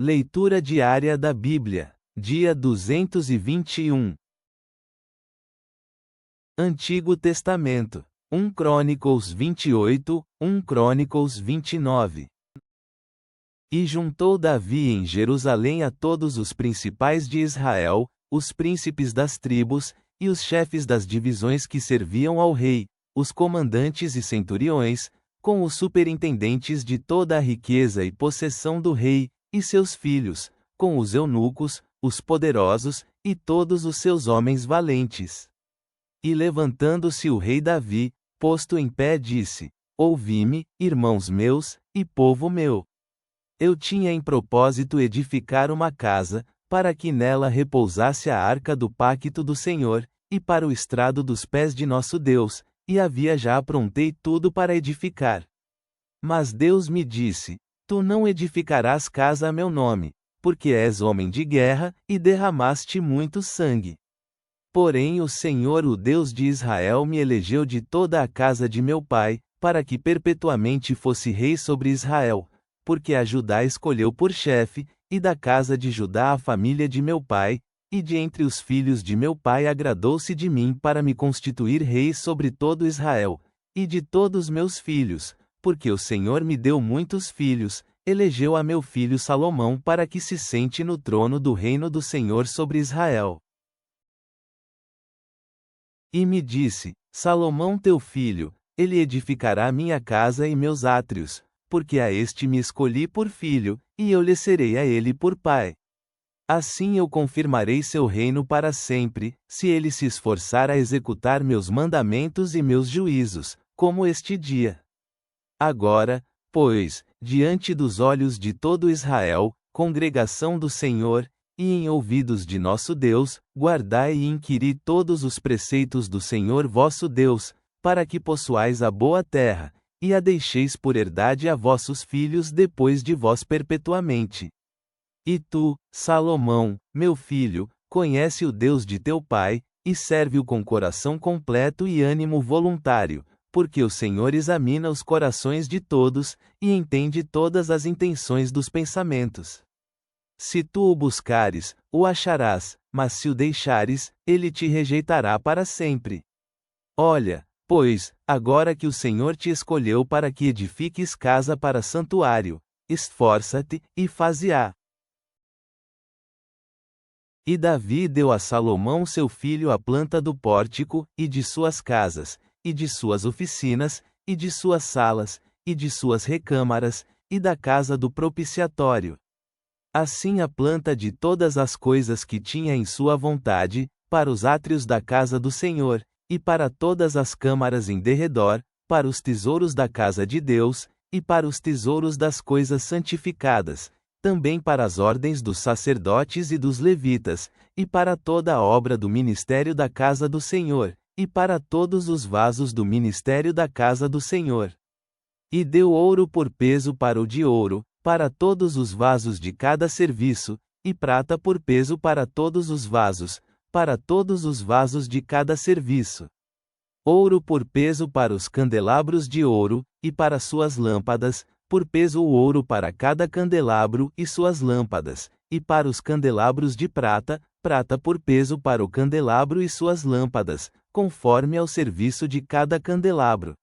Leitura diária da Bíblia, dia 221. Antigo Testamento, 1 Crônicas 28, 1 Crônicas 29. E juntou Davi em Jerusalém a todos os principais de Israel, os príncipes das tribos, e os chefes das divisões que serviam ao rei, os comandantes e centuriões, com os superintendentes de toda a riqueza e possessão do rei, e seus filhos, com os eunucos, os poderosos, e todos os seus homens valentes. E levantando-se o rei Davi, posto em pé disse: Ouvi-me, irmãos meus, e povo meu. Eu tinha em propósito edificar uma casa, para que nela repousasse a arca do pacto do Senhor, e para o estrado dos pés de nosso Deus, e havia já aprontei tudo para edificar. Mas Deus me disse: Tu não edificarás casa a meu nome, porque és homem de guerra, e derramaste muito sangue. Porém o Senhor, o Deus de Israel, me elegeu de toda a casa de meu pai, para que perpetuamente fosse rei sobre Israel, porque a Judá escolheu por chefe, e da casa de Judá a família de meu pai, e de entre os filhos de meu pai agradou-se de mim para me constituir rei sobre todo Israel, e de todos meus filhos, porque o Senhor me deu muitos filhos, elegeu a meu filho Salomão para que se sente no trono do reino do Senhor sobre Israel. E me disse: Salomão teu filho, ele edificará minha casa e meus átrios, porque a este me escolhi por filho, e eu lhe serei a ele por pai. Assim eu confirmarei seu reino para sempre, se ele se esforçar a executar meus mandamentos e meus juízos, como este dia. Agora, pois, diante dos olhos de todo Israel, congregação do Senhor, e em ouvidos de nosso Deus, guardai e inquiri todos os preceitos do Senhor vosso Deus, para que possuais a boa terra, e a deixeis por herdade a vossos filhos depois de vós perpetuamente. E tu, Salomão, meu filho, conhece o Deus de teu pai, e serve-o com coração completo e ânimo voluntário, porque o Senhor examina os corações de todos, e entende todas as intenções dos pensamentos. Se tu o buscares, o acharás, mas se o deixares, ele te rejeitará para sempre. Olha, pois, agora que o Senhor te escolheu para que edifiques casa para santuário, esforça-te, e faze-a. E Davi deu a Salomão seu filho a planta do pórtico, e de suas casas, e de suas oficinas, e de suas salas, e de suas recâmaras, e da casa do propiciatório. Assim a planta de todas as coisas que tinha em sua vontade, para os átrios da casa do Senhor, e para todas as câmaras em derredor, para os tesouros da casa de Deus, e para os tesouros das coisas santificadas, também para as ordens dos sacerdotes e dos levitas, e para toda a obra do ministério da casa do Senhor, e para todos os vasos do ministério da casa do Senhor. E deu ouro por peso para o de ouro, para todos os vasos de cada serviço, e prata por peso para todos os vasos, para todos os vasos de cada serviço. Ouro por peso para os candelabros de ouro, e para suas lâmpadas, por peso o ouro para cada candelabro e suas lâmpadas, e para os candelabros de prata, prata por peso para o candelabro e suas lâmpadas, conforme ao serviço de cada candelabro.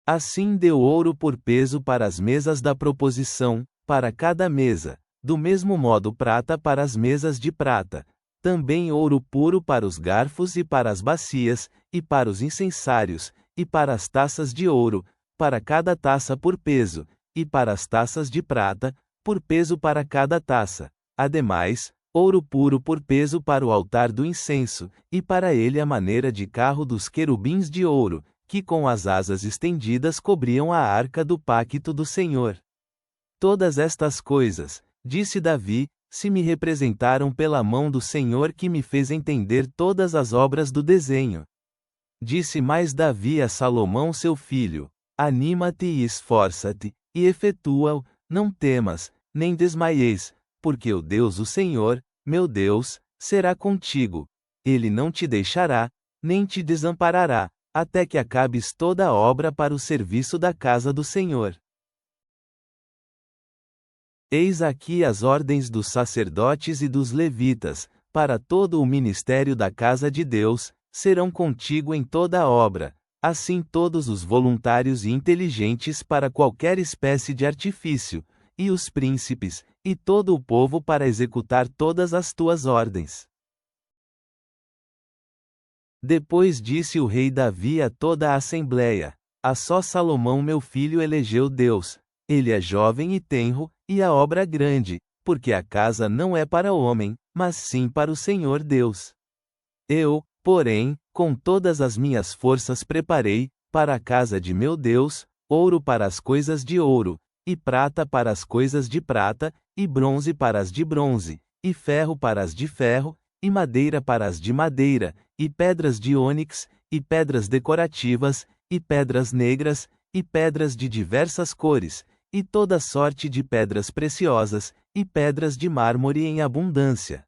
Assim deu ouro por peso para as mesas da proposição, para cada mesa, do mesmo modo prata para as mesas de prata, também ouro puro para os garfos e para as bacias, e para os incensários, e para as taças de ouro, para cada taça por peso, e para as taças de prata, por peso para cada taça. Ademais, ouro puro por peso para o altar do incenso, e para ele a maneira de carro dos querubins de ouro, que com as asas estendidas cobriam a arca do pacto do Senhor. Todas estas coisas, disse Davi, se me representaram pela mão do Senhor que me fez entender todas as obras do desenho. Disse mais Davi a Salomão seu filho: Anima-te e esforça-te, e efetua-o, não temas, nem desmaieis, porque o Deus, o Senhor, meu Deus, será contigo. Ele não te deixará, nem te desamparará, até que acabes toda a obra para o serviço da casa do Senhor. Eis aqui as ordens dos sacerdotes e dos levitas, para todo o ministério da casa de Deus, serão contigo em toda a obra, assim todos os voluntários e inteligentes para qualquer espécie de artifício, e os príncipes, e todo o povo para executar todas as tuas ordens. Depois disse o rei Davi a toda a assembleia: a só Salomão meu filho elegeu Deus. Ele é jovem e tenro, e a obra grande, porque a casa não é para o homem, mas sim para o Senhor Deus. Eu, porém, com todas as minhas forças preparei, para a casa de meu Deus, ouro para as coisas de ouro, e prata para as coisas de prata, e bronze para as de bronze, e ferro para as de ferro, e madeira para as de madeira, e pedras de ônix, e pedras decorativas, e pedras negras, e pedras de diversas cores, e toda sorte de pedras preciosas, e pedras de mármore em abundância.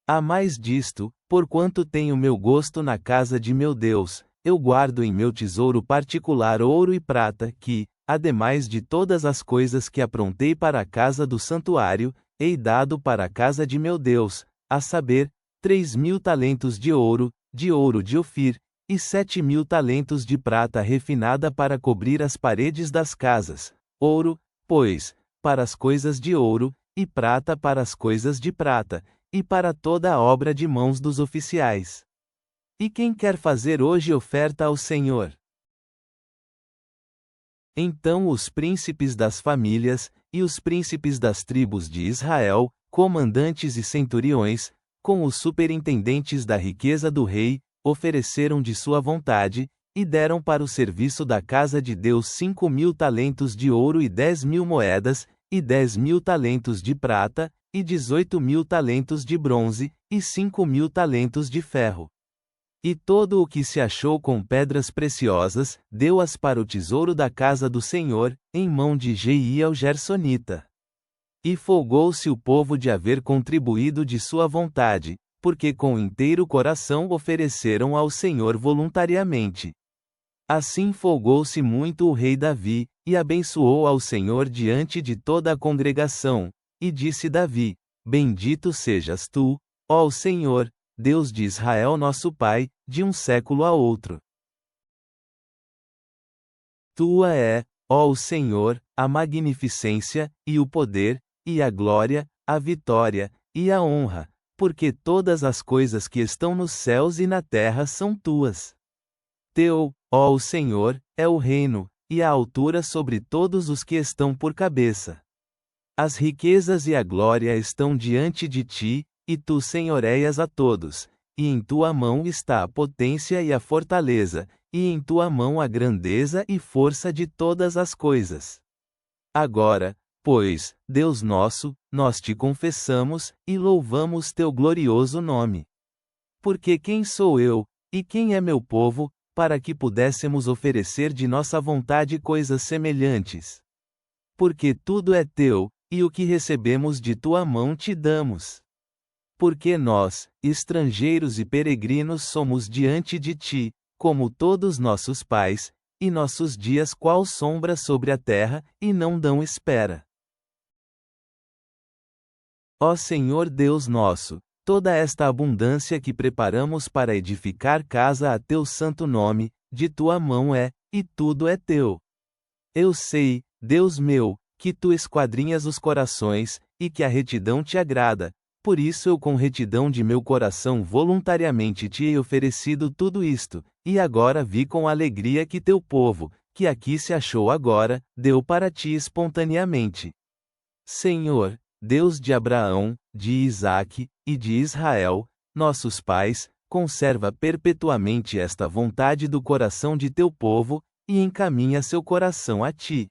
A mais disto, porquanto tenho meu gosto na casa de meu Deus, eu guardo em meu tesouro particular ouro e prata que, ademais de todas as coisas que aprontei para a casa do santuário, hei dado para a casa de meu Deus, a saber, 3.000 talentos de ouro de Ofir, e 7.000 talentos de prata refinada para cobrir as paredes das casas, ouro, pois, para as coisas de ouro, e prata para as coisas de prata, e para toda a obra de mãos dos oficiais. E quem quer fazer hoje oferta ao Senhor? Então os príncipes das famílias, e os príncipes das tribos de Israel, comandantes e centuriões, com os superintendentes da riqueza do rei, ofereceram de sua vontade, e deram para o serviço da casa de Deus 5.000 talentos de ouro e 10.000 moedas, e 10.000 talentos de prata, e 18.000 talentos de bronze, e 5.000 talentos de ferro. E todo o que se achou com pedras preciosas, deu-as para o tesouro da casa do Senhor, em mão de Jeiel Gersonita. E folgou-se o povo de haver contribuído de sua vontade, porque com inteiro coração ofereceram ao Senhor voluntariamente. Assim folgou-se muito o rei Davi, e abençoou ao Senhor diante de toda a congregação, e disse Davi: Bendito sejas tu, ó Senhor, Deus de Israel nosso Pai, de um século a outro. Tua é, ó o Senhor, a magnificência, e o poder, e a glória, a vitória, e a honra, porque todas as coisas que estão nos céus e na terra são tuas. Teu, ó o Senhor, é o reino, e a altura sobre todos os que estão por cabeça. As riquezas e a glória estão diante de ti, e tu senhoreias a todos, e em tua mão está a potência e a fortaleza, e em tua mão a grandeza e força de todas as coisas. Agora, pois, Deus nosso, nós te confessamos, e louvamos teu glorioso nome. Porque quem sou eu, e quem é meu povo, para que pudéssemos oferecer de nossa vontade coisas semelhantes? Porque tudo é teu, e o que recebemos de tua mão te damos. Porque nós, estrangeiros e peregrinos, somos diante de ti, como todos nossos pais, e nossos dias qual sombra sobre a terra, e não dão espera. Ó Senhor Deus nosso, toda esta abundância que preparamos para edificar casa a teu santo nome, de tua mão é, e tudo é teu. Eu sei, Deus meu, que tu esquadrinhas os corações, e que a retidão te agrada, por isso eu com retidão de meu coração voluntariamente te hei oferecido tudo isto, e agora vi com alegria que teu povo, que aqui se achou agora, deu para ti espontaneamente. Senhor, Deus de Abraão, de Isaque, e de Israel, nossos pais, conserva perpetuamente esta vontade do coração de teu povo, e encaminha seu coração a ti.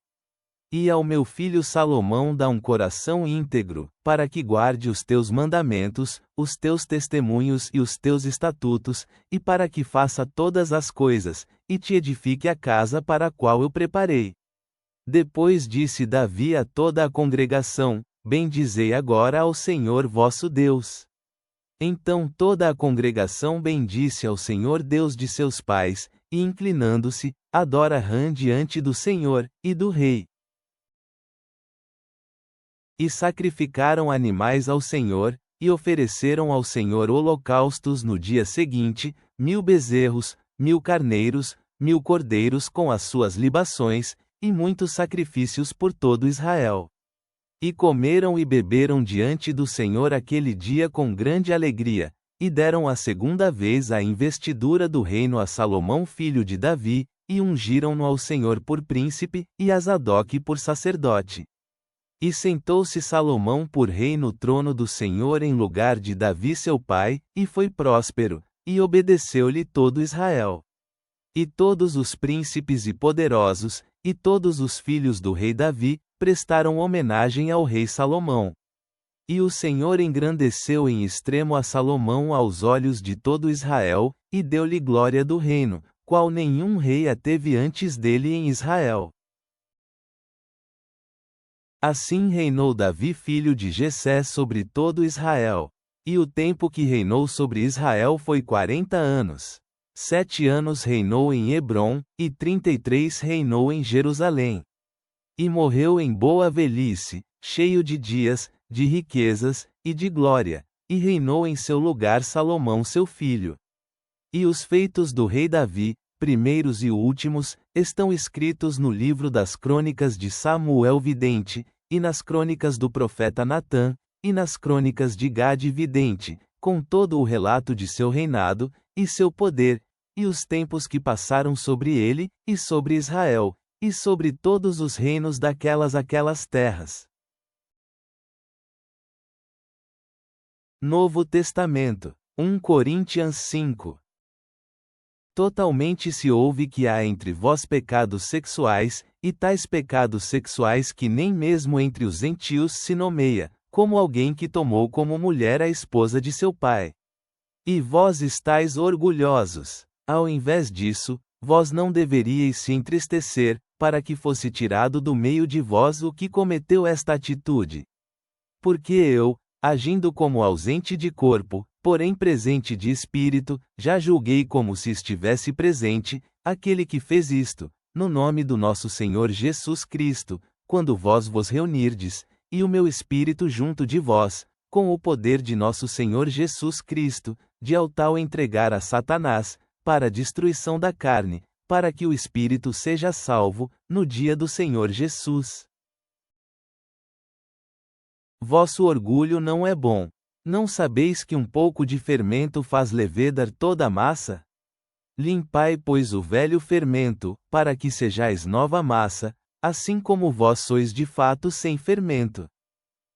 E ao meu filho Salomão dá um coração íntegro, para que guarde os teus mandamentos, os teus testemunhos e os teus estatutos, e para que faça todas as coisas, e te edifique a casa para a qual eu preparei. Depois disse Davi a toda a congregação: Bendizei agora ao Senhor vosso Deus. Então toda a congregação bendisse ao Senhor Deus de seus pais, e inclinando-se, adora rã diante do Senhor, e do rei. E sacrificaram animais ao Senhor, e ofereceram ao Senhor holocaustos no dia seguinte, 1000 bezerros, 1000 carneiros, 1000 cordeiros com as suas libações, e muitos sacrifícios por todo Israel. E comeram e beberam diante do Senhor aquele dia com grande alegria, e deram a segunda vez a investidura do reino a Salomão filho de Davi, e ungiram-no ao Senhor por príncipe, e a Zadoque por sacerdote. E sentou-se Salomão por rei no trono do Senhor em lugar de Davi seu pai, e foi próspero, e obedeceu-lhe todo Israel. E todos os príncipes e poderosos, e todos os filhos do rei Davi, prestaram homenagem ao rei Salomão. E o Senhor engrandeceu em extremo a Salomão aos olhos de todo Israel, e deu-lhe glória do reino, qual nenhum rei a teve antes dele em Israel. Assim reinou Davi filho de Jessé sobre todo Israel. E o tempo que reinou sobre Israel foi 40 anos. 7 anos reinou em Hebrom, e 33 reinou em Jerusalém. E morreu em boa velhice, cheio de dias, de riquezas, e de glória, e reinou em seu lugar Salomão seu filho. E os feitos do rei Davi, primeiros e últimos, estão escritos no livro das crônicas de Samuel vidente, e nas crônicas do profeta Natã, e nas crônicas de Gade vidente, com todo o relato de seu reinado, e seu poder, e os tempos que passaram sobre ele, e sobre Israel, e sobre todos os reinos daquelas terras. Novo Testamento, 1 Coríntios 5. Totalmente se ouve que há entre vós pecados sexuais, e tais pecados sexuais que nem mesmo entre os gentios se nomeia, como alguém que tomou como mulher a esposa de seu pai. E vós estáis orgulhosos. Ao invés disso, vós não deveríeis se entristecer, para que fosse tirado do meio de vós o que cometeu esta atitude. Porque eu, agindo como ausente de corpo, porém presente de espírito, já julguei como se estivesse presente, aquele que fez isto, no nome do nosso Senhor Jesus Cristo, quando vós vos reunirdes, e o meu espírito junto de vós, com o poder de nosso Senhor Jesus Cristo, de ao tal entregar a Satanás, para a destruição da carne, para que o espírito seja salvo, no dia do Senhor Jesus. Vosso orgulho não é bom. Não sabeis que um pouco de fermento faz levedar toda a massa? Limpai, pois, o velho fermento, para que sejais nova massa, assim como vós sois de fato sem fermento.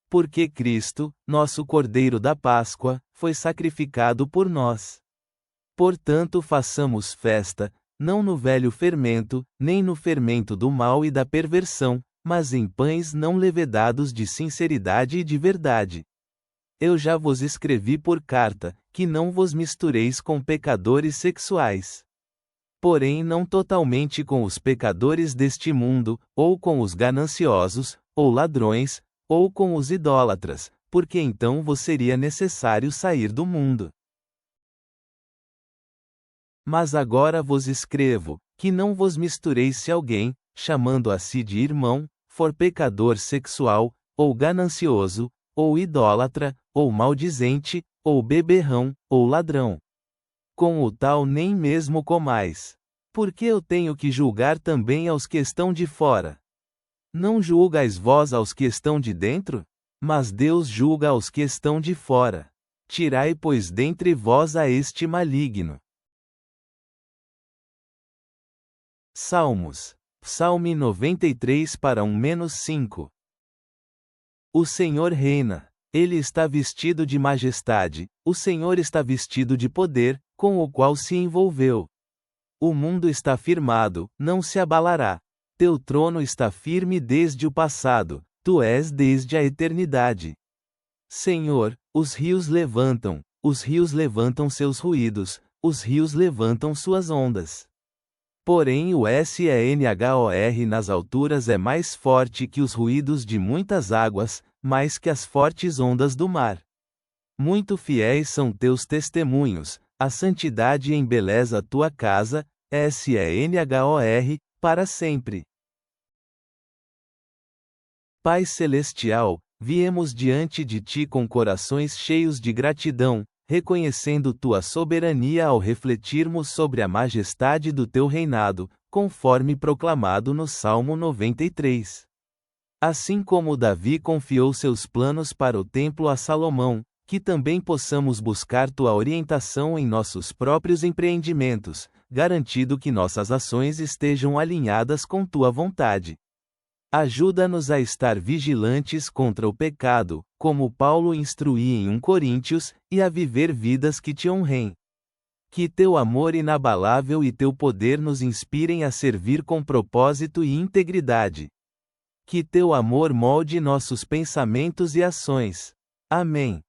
Porque Cristo, nosso Cordeiro da Páscoa, foi sacrificado por nós. Portanto, façamos festa, não no velho fermento, nem no fermento do mal e da perversão, mas em pães não levedados de sinceridade e de verdade. Eu já vos escrevi por carta, que não vos mistureis com pecadores sexuais. Porém não totalmente com os pecadores deste mundo, ou com os gananciosos, ou ladrões, ou com os idólatras, porque então vos seria necessário sair do mundo. Mas agora vos escrevo, que não vos mistureis se alguém, chamando a si de irmão, for pecador sexual, ou ganancioso, ou idólatra, ou maldizente, ou beberrão, ou ladrão. Com o tal nem mesmo comais. Porque eu tenho que julgar também aos que estão de fora. Não julgais vós aos que estão de dentro? Mas Deus julga aos que estão de fora. Tirai, pois, dentre vós a este maligno. Salmos. Psalme 93 para 1-5. O Senhor reina. Ele está vestido de majestade, o Senhor está vestido de poder, com o qual se envolveu. O mundo está firmado, não se abalará. Teu trono está firme desde o passado, tu és desde a eternidade. Senhor, os rios levantam seus ruídos, os rios levantam suas ondas. Porém o SENHOR nas alturas é mais forte que os ruídos de muitas águas, mais que as fortes ondas do mar. Muito fiéis são teus testemunhos, a santidade embeleza tua casa, SENHOR, para sempre. Pai Celestial, viemos diante de ti com corações cheios de gratidão, reconhecendo tua soberania ao refletirmos sobre a majestade do teu reinado, conforme proclamado no Salmo 93. Assim como Davi confiou seus planos para o templo a Salomão, que também possamos buscar tua orientação em nossos próprios empreendimentos, garantindo que nossas ações estejam alinhadas com tua vontade. Ajuda-nos a estar vigilantes contra o pecado, como Paulo instruía em 1 Coríntios, e a viver vidas que te honrem. Que teu amor inabalável e teu poder nos inspirem a servir com propósito e integridade. Que teu amor molde nossos pensamentos e ações. Amém.